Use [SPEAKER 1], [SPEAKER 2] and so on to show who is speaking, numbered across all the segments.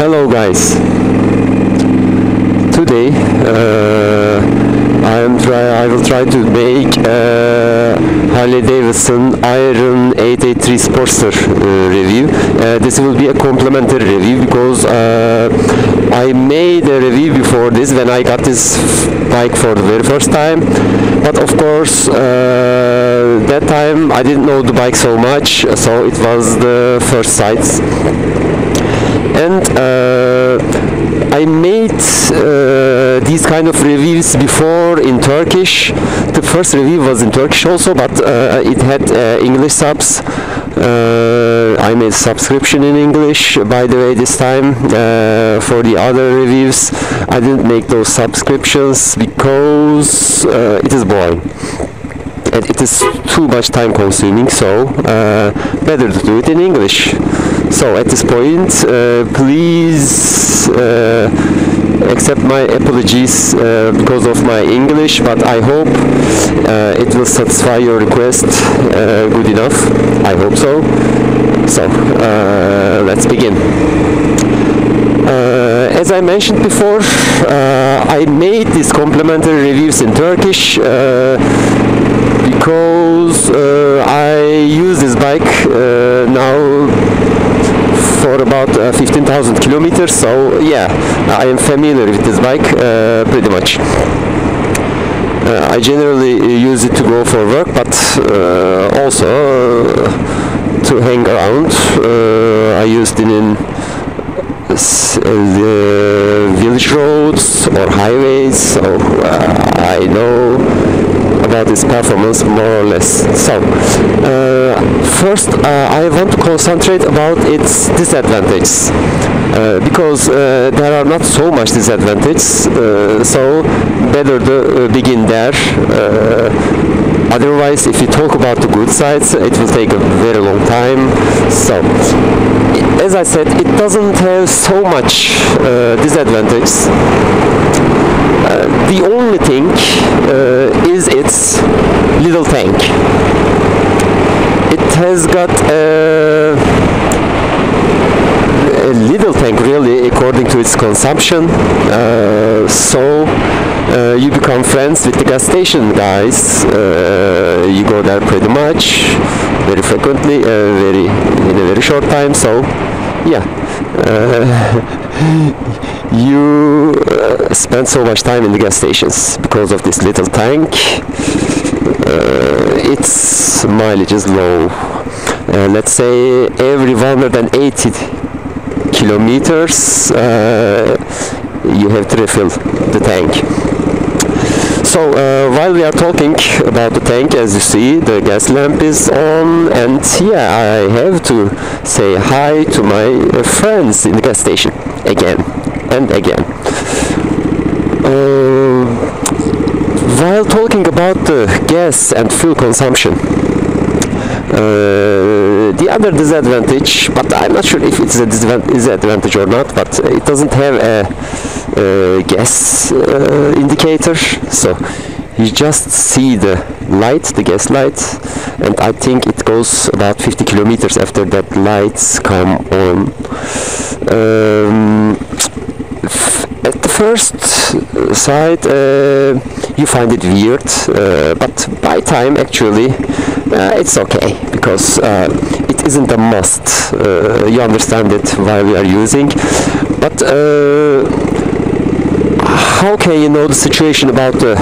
[SPEAKER 1] Hello guys. Today I will try to make Harley Davidson Iron 883 Sportster review. This will be a complimentary review because I made a review before this when I got this bike for the very first time, but of course that time I didn't know the bike so much, so it was the first sights. And I made these kind of reviews before in Turkish. The first review was in Turkish also, but it had English subs. I made subscription in English, by the way, this time. For the other reviews I didn't make those subscriptions because it is boring and it is too much time consuming, so better to do it in English. So at this point, please accept my apologies because of my English, but I hope it will satisfy your request good enough. I hope so. So let's begin. As I mentioned before, I made these complimentary reviews in Turkish because I use this bike now for about 15,000 kilometers, so yeah, I am familiar with this bike pretty much. I generally use it to go for work, but also to hang around. I used it in village roads or highways, so I know about its performance more or less. So first I want to concentrate about its disadvantages because there are not so much disadvantages, so better to begin there. Otherwise, if you talk about the good sides, it will take a very long time. So as I said, it doesn't have so much disadvantages. The only thing is its little tank. It has got a little tank, really, according to its consumption. So you become friends with the gas station guys. You go there pretty much, very frequently, in a very short time. So yeah. You spend so much time in the gas stations because of this little tank. Its mileage is low. Let's say every 180 kilometers you have to refill the tank. So while we are talking about the tank, as you see, the gas lamp is on, and yeah, I have to say hi to my friends in the gas station again and again. While talking about the gas and fuel consumption, the other disadvantage, but I'm not sure if it's a disadvantage or not, but it doesn't have a gas indicator, so you just see the light, the gas light, and I think it goes about 50 kilometers after that lights come on. At the first sight you find it weird, but by time actually it's okay, because it isn't a must. You understand it while we are using, but how can you know the situation about the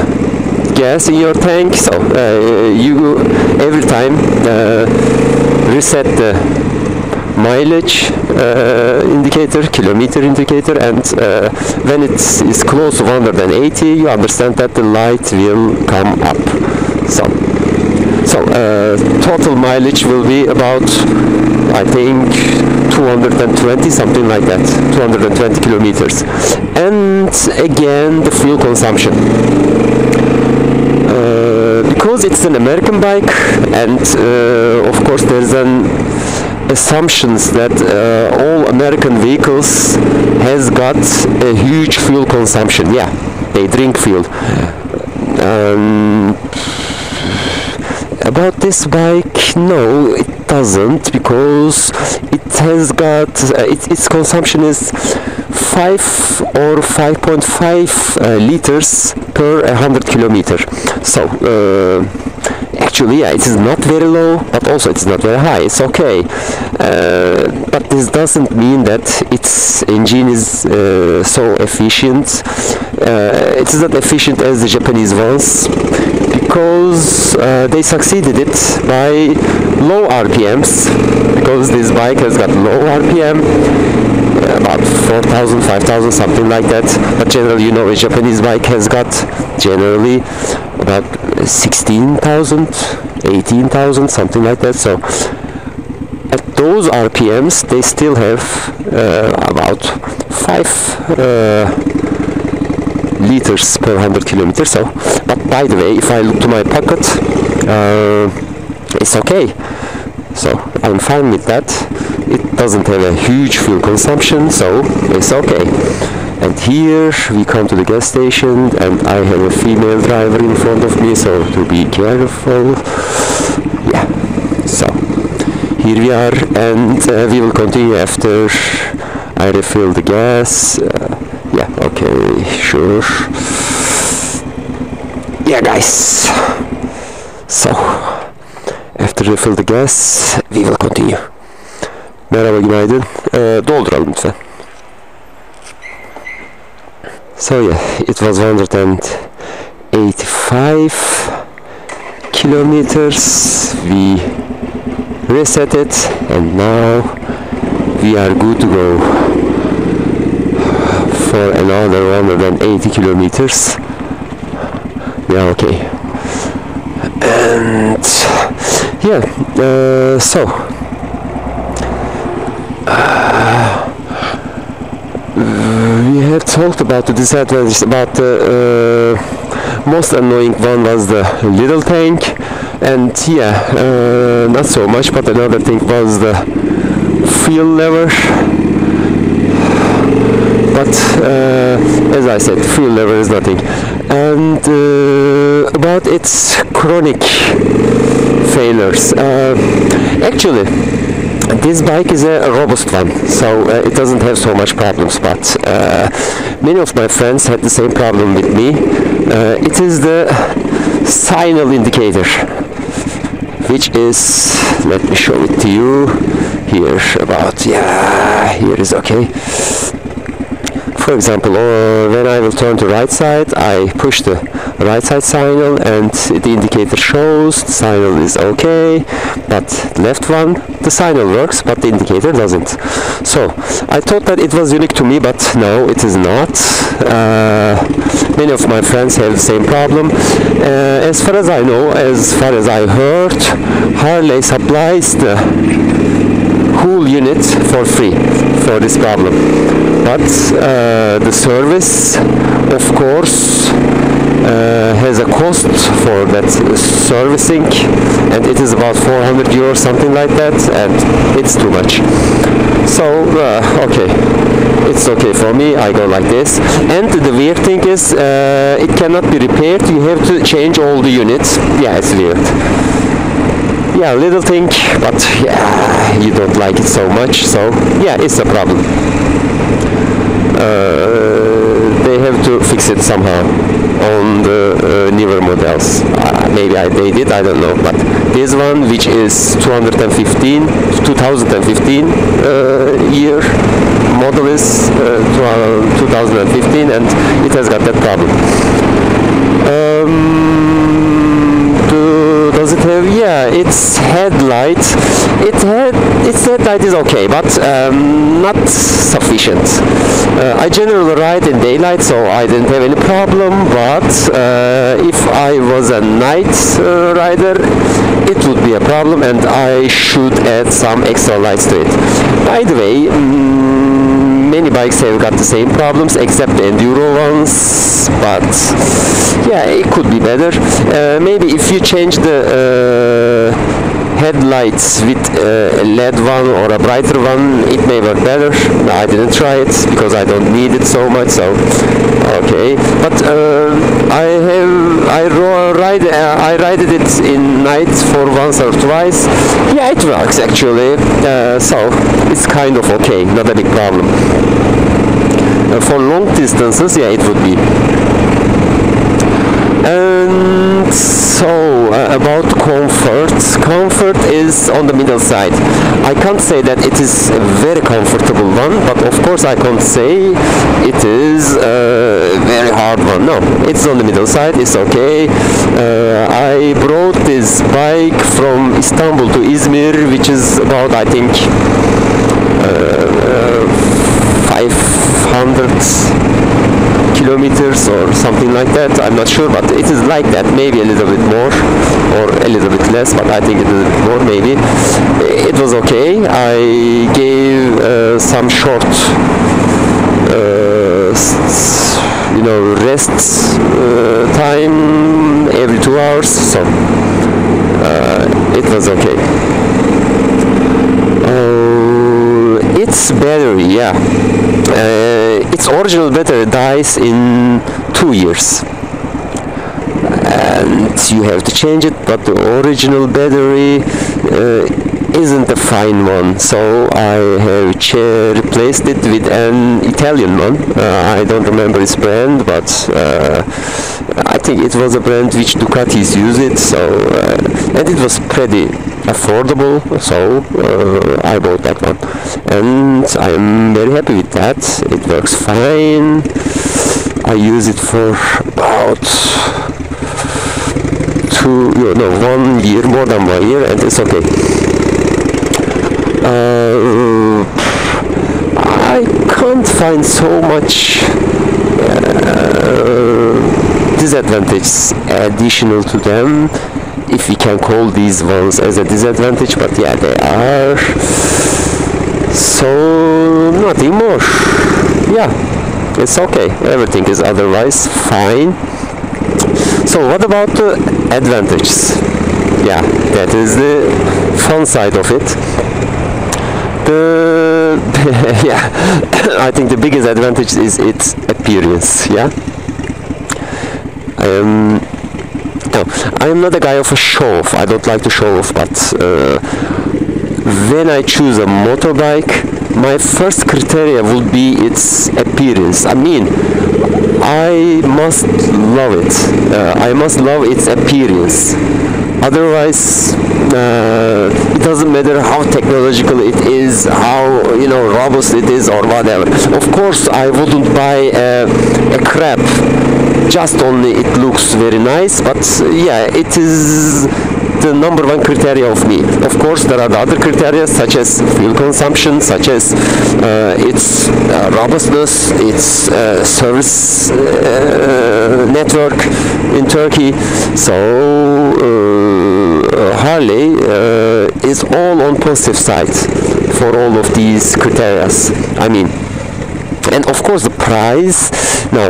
[SPEAKER 1] gas in your tank? So you every time reset the mileage indicator, kilometer indicator, and when it is close to 180, you understand that the light will come up. So total mileage will be about, I think, 220, something like that, 220 kilometers. And again, the fuel consumption. Because it's an American bike, and of course there's an assumptions that all American vehicles has got a huge fuel consumption. Yeah, they drink fuel. About this bike, no, it doesn't, because it has got its consumption is 5 or 5.5 liters per 100 kilometer. So actually, yeah, it is not very low, but also it's not very high. It's okay, but this doesn't mean that its engine is so efficient. It is not efficient as the Japanese ones, because they succeeded it by low RPMs, because this bike has got low RPM, about 4,000, 5,000, something like that. But generally, you know, a Japanese bike has got generally about 16,000, 18,000, something like that. So at those RPMs, they still have about 5 liters per 100 kilometers. So, but by the way, if I look to my pocket, it's okay. So I'm fine with that. It doesn't have a huge fuel consumption, so it's okay. And here we come to the gas station, and I have a female driver in front of me, so to be careful. Yeah, so here we are, and we will continue after I refill the gas. Yeah, okay, sure. Yeah, guys. So after refill the gas, we will continue. Merhaba, günaydın. Dolduralım lütfen. So yeah, it was 185 kilometers. We reset it, and now we are good to go for another 180 kilometers. Yeah, okay. And yeah, so we have talked about the disadvantages. About the most annoying one was the little tank, and yeah, not so much. But another thing was the fuel lever. But as I said, fuel lever is nothing. And about its chronic failures, actually this bike is a robust one, so it doesn't have so much problems, but many of my friends had the same problem with me. It is the signal indicator, which is, let me show it to you here. About, yeah, here is okay. For example, when I will turn to right side, I push the right side signal, and the indicator shows the signal is okay, but left one, the signal works, but the indicator doesn't. So I thought that it was unique to me, but no, it is not. Many of my friends have the same problem. As far as I know, as far as I heard, Harley supplies the whole unit for free for this problem. But the service, of course, has a cost for that servicing, and it is about 400 euros, something like that, and it's too much. So okay, it's okay for me. I go like this. And the weird thing is, it cannot be repaired. You have to change all the units. Yeah, it's weird. Yeah, little thing, but yeah, you don't like it so much. So yeah, it's a problem. They have to fix it somehow on the newer models. Maybe they did, I don't know. But this one, which is 2015 year model, is 2015, and it has got that problem. Does it have? Yeah, its headlight. Its headlight is okay, but not sufficient. I generally ride in daylight, so I didn't have any problem. But if I was a night rider, it would be a problem, and I should add some extra lights to it. By the way, many bikes have got the same problems, except the enduro ones. But yeah, it could be better. Maybe if you change the headlights with a LED one or a brighter one, it may work better. I didn't try it because I don't need it so much, so okay. But I ride it in night for once or twice. Yeah, it works actually, so it's kind of okay, not a big problem. For long distances, yeah, it would be. And so about comfort is on the middle side. I can't say that it is a very comfortable one, but of course I can't say it is a very hard one. No, it's on the middle side, it's okay. I brought this bike from Istanbul to Izmir, which is about, I think, 500 kilometers or something like that. I'm not sure, but it is like that, maybe a little bit more or a little bit less, but I think it is a bit more maybe. It was okay. I gave some short rest time every 2 hours, so it was okay. Its battery, yeah, its original battery dies in 2 years, and you have to change it, but the original battery isn't a fine one, so I have replaced it with an Italian one. I don't remember its brand, but I think it was a brand which Ducatis use it, so and it was pretty affordable, so I bought that one, and I'm very happy with that. It works fine. I use it for about 1 year, more than 1 year, and it's okay. I can't find so much disadvantages additional to them, if we can call these ones as a disadvantage, but yeah, they are. So nothing more. Yeah, it's okay. Everything is otherwise fine. So what about the advantages? Yeah, that is the fun side of it. Yeah, I think the biggest advantage is its appearance. Yeah, I am not a guy of a show off. I don't like to show off, but when I choose a motorbike, my first criteria would be its appearance. I mean, I must love it. I must love its appearance. Otherwise, it doesn't matter how technological it is, how robust it is, or whatever. Of course, I wouldn't buy a crap just only it looks very nice, but yeah, it is the number one criteria of me. Of course, there are the other criteria such as fuel consumption, such as its robustness, its service network in Turkey. So Harley is all on positive side for all of these criteria. I mean, and of course the price. Now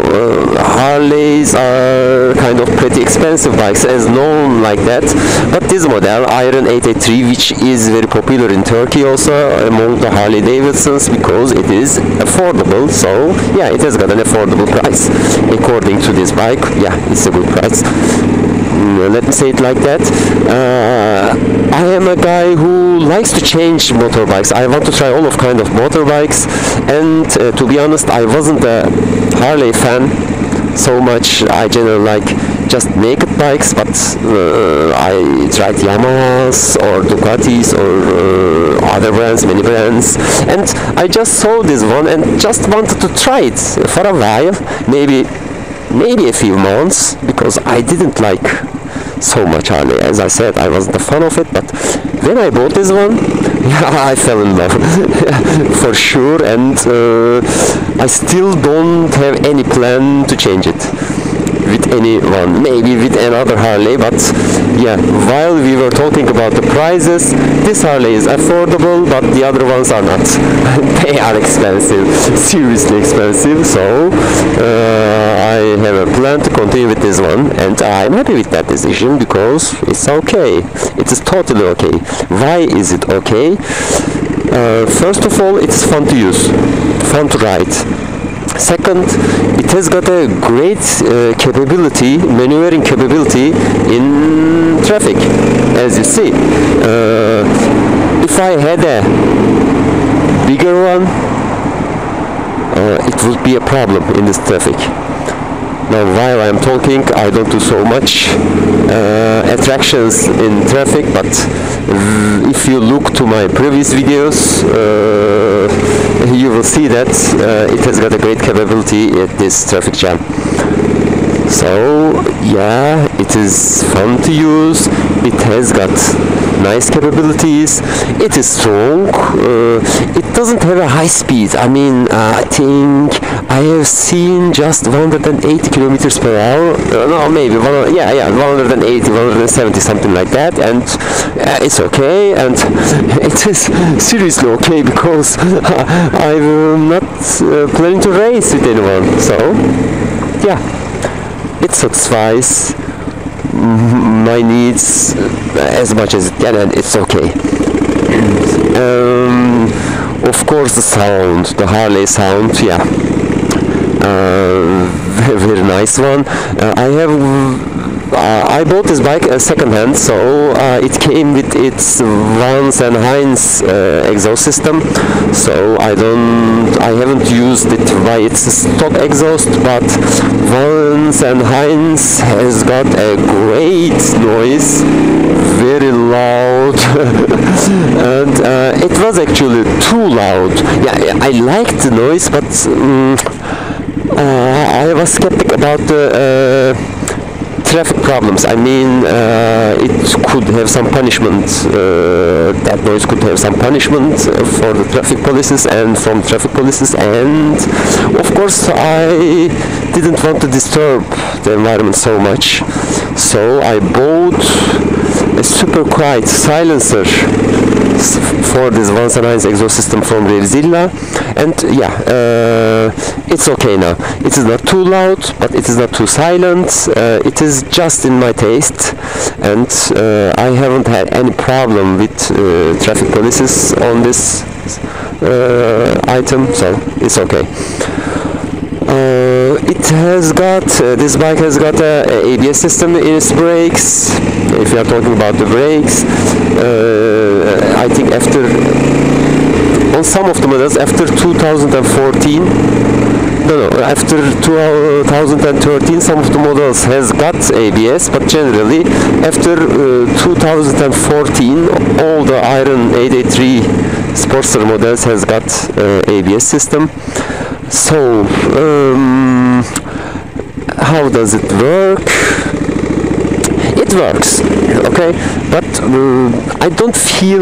[SPEAKER 1] Harleys are kind of pretty expensive bikes, as known like that, but this model Iron 883, which is very popular in Turkey also among the Harley Davidsons, because it is affordable. So yeah, it has got an affordable price according to this bike. Yeah, it's a good price. Let me say it like that. I am a guy who likes to change motorbikes. I want to try all of kind of motorbikes, and to be honest, I wasn't a Harley fan so much. I generally like just naked bikes, but I tried Yamahas or Ducatis or other brands, many brands, and I just saw this one and just wanted to try it for a while, maybe a few months, because I didn't like so much Harley. As I said, I wasn't a fan of it, but when I bought this one, yeah, I fell in love for sure, and I still don't have any plan to change it. with anyone, maybe with another Harley, but yeah, while we were talking about the prices, this Harley is affordable, but the other ones are not. They are expensive, seriously expensive, so I have a plan to continue with this one, and I'm happy with that decision because it's okay. It is totally okay. Why is it okay? First of all, it's fun to use, fun to ride. Second, it has got a great capability, maneuvering capability in traffic, as you see. If I had a bigger one, it would be a problem in this traffic. Now, while I'm talking, I don't do so much attractions in traffic, but if you look to my previous videos, you will see that it has got a great capability at this traffic jam. So yeah, it is fun to use, it has got nice capabilities, it is strong, it doesn't have a high speed. I mean, I think I have seen just 180 kilometers per hour, no, maybe 180, 170, something like that, and it's okay, and it is seriously okay because I'm not planning to race with anyone, so yeah, it satisfies my needs as much as it can, and it's okay. Of course, the sound, the Harley sound, yeah, very nice one. I bought this bike second-hand, so it came with its Vans and Hines exhaust system. So I haven't used it by its stock exhaust, but Vans and Hines has got a great noise, very loud, and it was actually too loud. Yeah, I liked the noise, but I was skeptic about the traffic problems. I mean, it could have some punishment, that noise could have some punishment for the traffic polices and from traffic polices, and of course I didn't want to disturb the environment so much, so I bought a super quiet silencer for this Vans and Hines exhaust system from Revzilla, and yeah, it's okay now. It is not too loud, but it is not too silent. It is just in my taste, and I haven't had any problem with traffic polices on this item, so it's okay. It has got, this bike has got a ABS system in its brakes. If you are talking about the brakes, I think on some of the models after 2014, after 2013 some of the models has got ABS, but generally after 2014 all the Iron 883 Sportster models has got ABS system. So how does it work? It works, okay, but I don't feel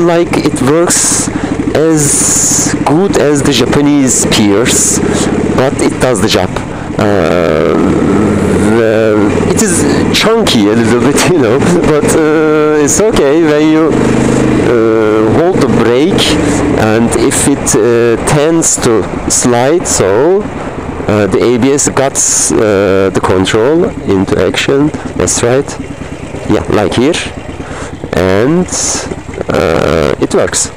[SPEAKER 1] like it works as good as the Japanese peers, but it does the job. It is chunky a little bit, you know, but it's okay when you hold the brake, and if it tends to slide, so the ABS got the control into action. That's right, yeah, like here, and it works.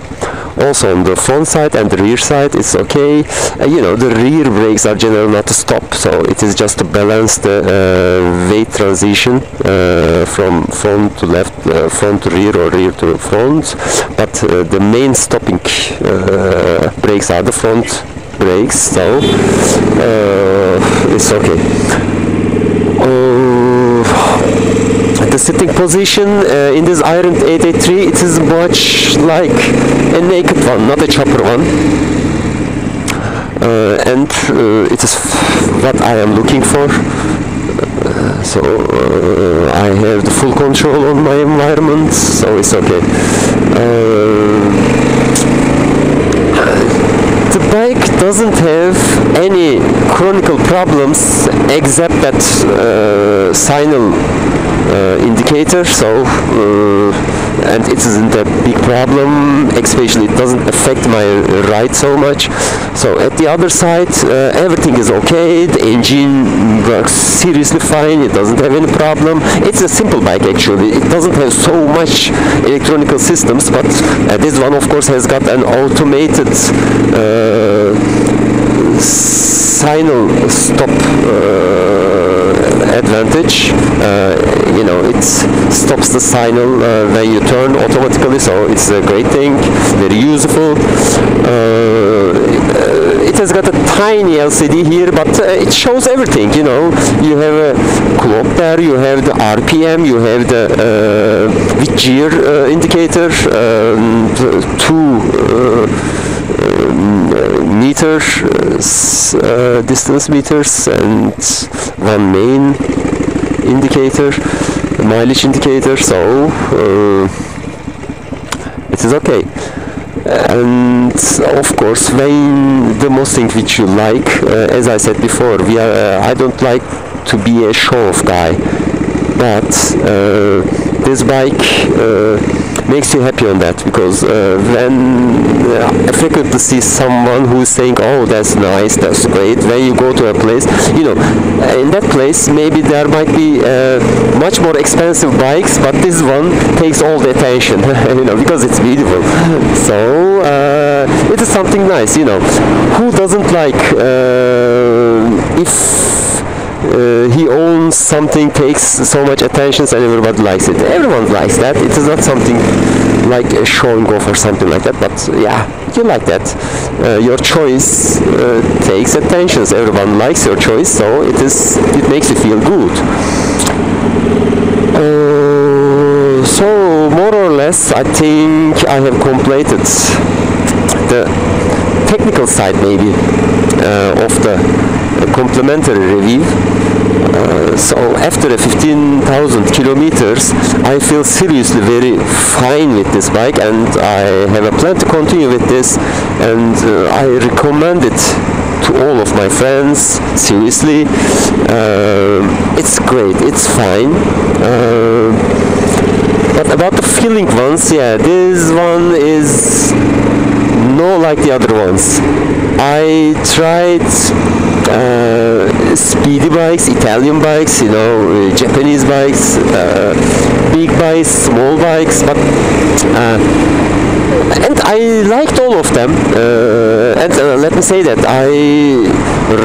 [SPEAKER 1] Also on the front side and the rear side it's okay. You know, the rear brakes are generally not to stop, so it is just to balance the weight transition from front to left, front to rear, or rear to front, but the main stopping brakes are the front brakes, so it's okay. The sitting position in this Iron 883, it is much like a naked one, not a chopper one, and it is what I am looking for. So I have the full control on my environment, so it's okay. The bike doesn't have any chronicle problems except that signal indicator, so and it isn't a big problem, especially it doesn't affect my ride so much. So at the other side, everything is okay, the engine works seriously fine, it doesn't have any problem. It's a simple bike actually, it doesn't have so much electronic systems, but this one of course has got an automated signal stop advantage. You know, it stops the signal when you turn automatically, so it's a great thing, very useful. It has got a tiny LCD here, but it shows everything, you know. You have a clock there, you have the RPM, you have the with gear indicator, two meter distance meters and one main indicator, mileage indicator, so it is okay. And of course, when the most thing which you like, as I said before, I don't like to be a show-off guy, but this bike makes you happy on that, because when I frequently see someone who is saying, oh, that's nice, that's great, when you go to a place, you know, in that place maybe there might be much more expensive bikes, but this one takes all the attention, you know, because it's beautiful. So it is something nice, you know. Who doesn't like if he owns something, takes so much attention and everybody likes it. Everyone likes that. It is not something like a showing off or something like that, but yeah, you like that. Your choice takes attention. Everyone likes your choice, so it makes you feel good. So more or less, I think I have completed the technical side maybe of the complementary review. So after 15,000 kilometers, I feel seriously very fine with this bike, and I have a plan to continue with this, and I recommend it to all of my friends, seriously. It's great, it's fine. But about the feeling ones, yeah, this one is not like the other ones. I tried speedy bikes, Italian bikes, you know, Japanese bikes, big bikes, small bikes, but and I liked all of them. And let me say that I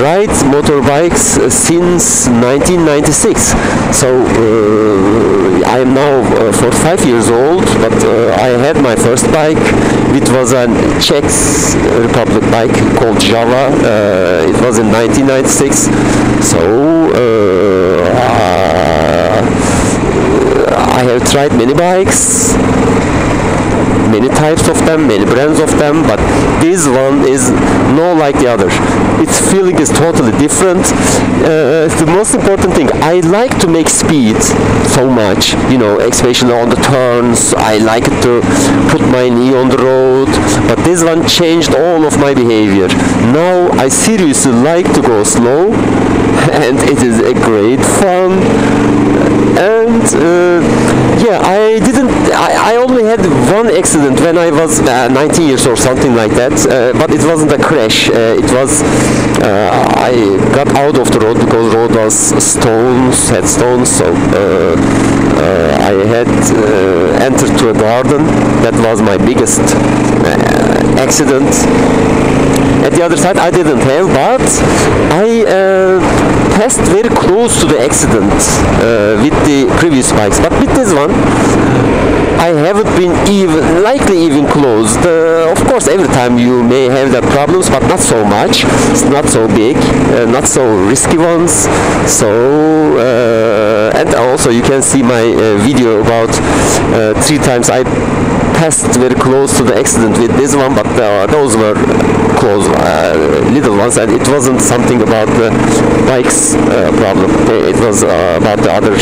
[SPEAKER 1] ride motorbikes since 1996. So I am now 45 years old, but I had my first bike. It was a Czech Republic bike called Java. It was in 1996. So I have tried many bikes, many types of them, many brands of them, but this one is not like the other. Its feeling is totally different. The most important thing, I like to make speed so much, you know, especially on the turns. I like to put my knee on the road, but this one changed all of my behavior. Now I seriously like to go slow, and it is a great fun. And yeah, I only had one accident when I was 19 years or something like that, but it wasn't a crash. It was I got out of the road because the road was had stones, so I had entered to a garden. That was my biggest accident. At the other side I didn't have, but I passed very close to the accident with the previous bikes, but with this one I haven't been even close. Of course, every time you may have the problems, but not so much. It's not so big, not so risky ones. So and also you can see my video about 3 times I passed very close to the accident with this one, but those were close little ones, and it wasn't something about the bike's problem. It was about the other,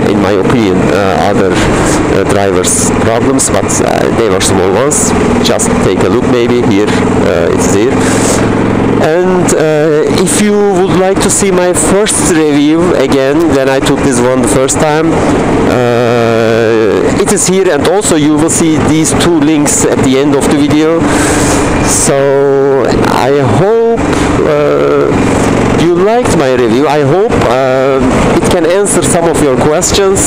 [SPEAKER 1] in my opinion, other drivers' problems, but they were small ones. Just take a look, maybe here it's there. And if you would like to see my first review again when I took this one the first time, it is here, and also you will see these 2 links at the end of the video. So I hope you liked my review. I hope it can answer some of your questions.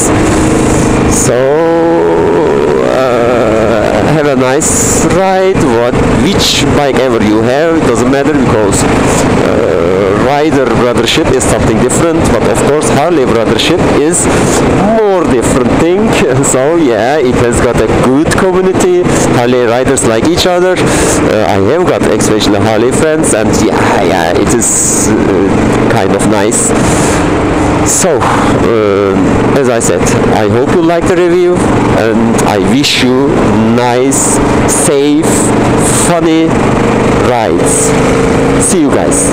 [SPEAKER 1] So have a nice ride, which bike ever you have, it doesn't matter, because rider brothership is something different, but of course Harley brothership is more different thing. So yeah, it has got a good community. Harley riders like each other. I have got especially Harley friends, and yeah, it is kind of nice. So, as I said, I hope you like the review, and I wish you nice, safe, funny rides. See you guys.